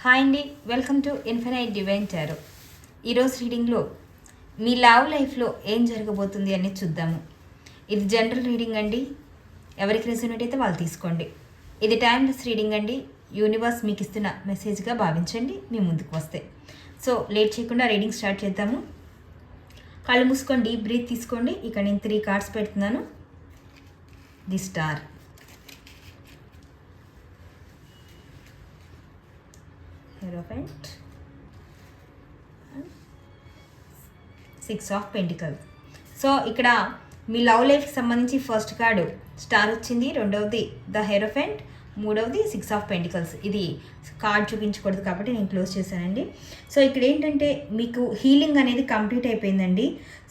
Hi అండి, welcome to infinite divine tarot. ఈరోజు రీడింగ్లో మీ love లైఫ్లో ఏం జరగబోతుంది అనేది చూద్దాము. ఇది జనరల్ రీడింగ్ అండి, ఎవరికి రెసొనేట్ అయితే వాళ్ళు తీసుకోండి. ఇది టైమ్లెస్ రీడింగ్ అండి, యూనివర్స్ మీకు ఇస్తున్న మెసేజ్గా భావించండి మీ ముందుకు వస్తే. సో లేట్ చేయకుండా రీడింగ్ స్టార్ట్ చేద్దాము. కళ్ళు మూసుకొని డీప్ బ్రీత్ తీసుకోండి. ఇక్కడ నేను 3 కార్డ్స్ పెడుతున్నాను. The star, Hierophant, 6 of pentacles. So ఇక్కడ మీ లవ్ లైఫ్కి సంబంధించి ఫస్ట్ కార్డు స్టార్ వచ్చింది, రెండవది ద హెరోఫెంట్, మూడవది 6 ఆఫ్ పెంటికల్స్. ఇది కార్డ్ చూపించకూడదు కాబట్టి నేను క్లోజ్ చేశానండి. సో ఇక్కడ ఏంటంటే మీకు హీలింగ్ అనేది కంప్లీట్ అయిపోయిందండి.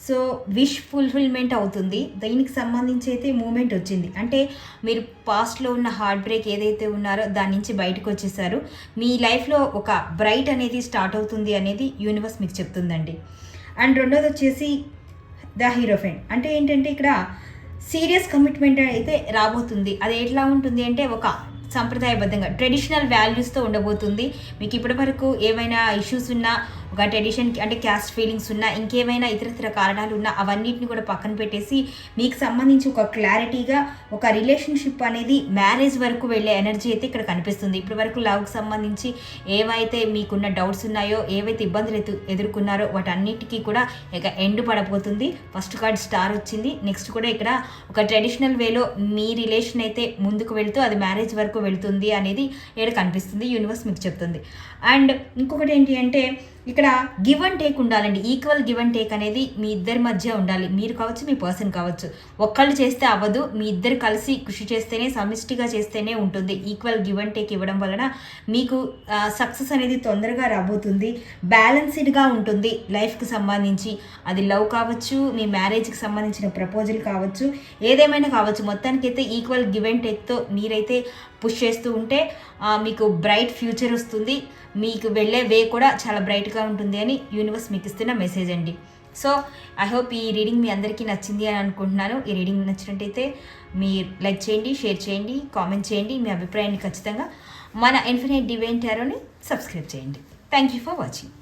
సో విష్ ఫుల్ఫిల్మెంట్ అవుతుంది. దీనికి సంబంధించి అయితే మూమెంట్ వచ్చింది. అంటే మీరు పాస్ట్లో ఉన్న హార్ట్ బ్రేక్ ఏదైతే ఉన్నారో దాని నుంచి బయటకు వచ్చేసారు. మీ లైఫ్లో ఒక బ్రైట్ అనేది స్టార్ట్ అవుతుంది అనేది యూనివర్స్ మీకు చెప్తుందండి. అండ్ రెండోది వచ్చేసి ద హీరోఫెంట్. అంటే ఏంటంటే ఇక్కడ సీరియస్ కమిట్మెంట్ అయితే రాబోతుంది. అది ఎట్లా ఉంటుంది అంటే ఒక సంప్రదాయబద్ధంగా ట్రెడిషనల్ వాల్యూస్తో ఉండబోతుంది. మీకు ఇప్పటి వరకు ఏమైనా ఇష్యూస్ ఉన్నా, ఒక ట్రెడిషన్కి అంటే క్యాస్ట్ ఫీలింగ్స్ ఉన్నా, ఇంకేమైనా ఇతరత్ర కారణాలు ఉన్నా అవన్నిటిని కూడా పక్కన పెట్టేసి మీకు సంబంధించి ఒక క్లారిటీగా ఒక రిలేషన్షిప్ అనేది మ్యారేజ్ వరకు వెళ్ళే ఎనర్జీ అయితే ఇక్కడ కనిపిస్తుంది. ఇప్పటి వరకు లవ్కి సంబంధించి ఏవైతే మీకున్న డౌట్స్ ఉన్నాయో, ఏవైతే ఇబ్బందులు ఎదుర్కొన్నారో వాటన్నిటికీ కూడా ఇక ఎండ్ పడబోతుంది. ఫస్ట్ కార్డ్ స్టార్ వచ్చింది. నెక్స్ట్ కూడా ఇక్కడ ఒక ట్రెడిషనల్ వేలో మీ రిలేషన్ అయితే ముందుకు వెళ్తూ అది మ్యారేజ్ వరకు వెళ్తుంది అనేది ఇక్కడ కనిపిస్తుంది. యూనివర్స్ మీకు చెప్తుంది. అండ్ ఇంకొకటి ఏంటి అంటే ఇక్కడ గివ్ అండ్ టేక్ ఉండాలండి. ఈక్వల్ గివ్ అండ్ టేక్ అనేది మీ ఇద్దరి మధ్య ఉండాలి. మీరు కావచ్చు, మీ పర్సన్ కావచ్చు. ఒక్కళ్ళు చేస్తే అవ్వదు, మీ ఇద్దరు కలిసి కృషి చేస్తేనే, సమిష్టిగా చేస్తేనే ఉంటుంది. ఈక్వల్ గివ్ అండ్ టేక్ ఇవ్వడం వలన మీకు సక్సెస్ అనేది తొందరగా రాబోతుంది. బ్యాలెన్స్డ్గా ఉంటుంది లైఫ్కి సంబంధించి. అది లవ్ కావచ్చు, మీ మ్యారేజ్కి సంబంధించిన ప్రపోజల్ కావచ్చు, ఏదేమైనా కావచ్చు. మొత్తానికైతే ఈక్వల్ గివ్ అండ్ టేక్తో మీరైతే పుష్ చేస్తూ ఉంటే మీకు బ్రైట్ ఫ్యూచర్ వస్తుంది. మీకు వెళ్ళే వే కూడా చాలా బ్రైట్గా ఉంటుంది అని యూనివర్స్ మీకు ఇస్తున్న మెసేజ్ అండి. సో ఐ హోప్ ఈ రీడింగ్ మీ అందరికీ నచ్చింది అని అనుకుంటున్నాను. ఈ రీడింగ్ నచ్చినట్టయితే మీరు లైక్ చేయండి, షేర్ చేయండి, కామెంట్ చేయండి. మీ అభిప్రాయాన్ని ఖచ్చితంగా మన ఇన్ఫినైట్ డివైన్ టారోని సబ్స్క్రైబ్ చేయండి. Thank you for watching.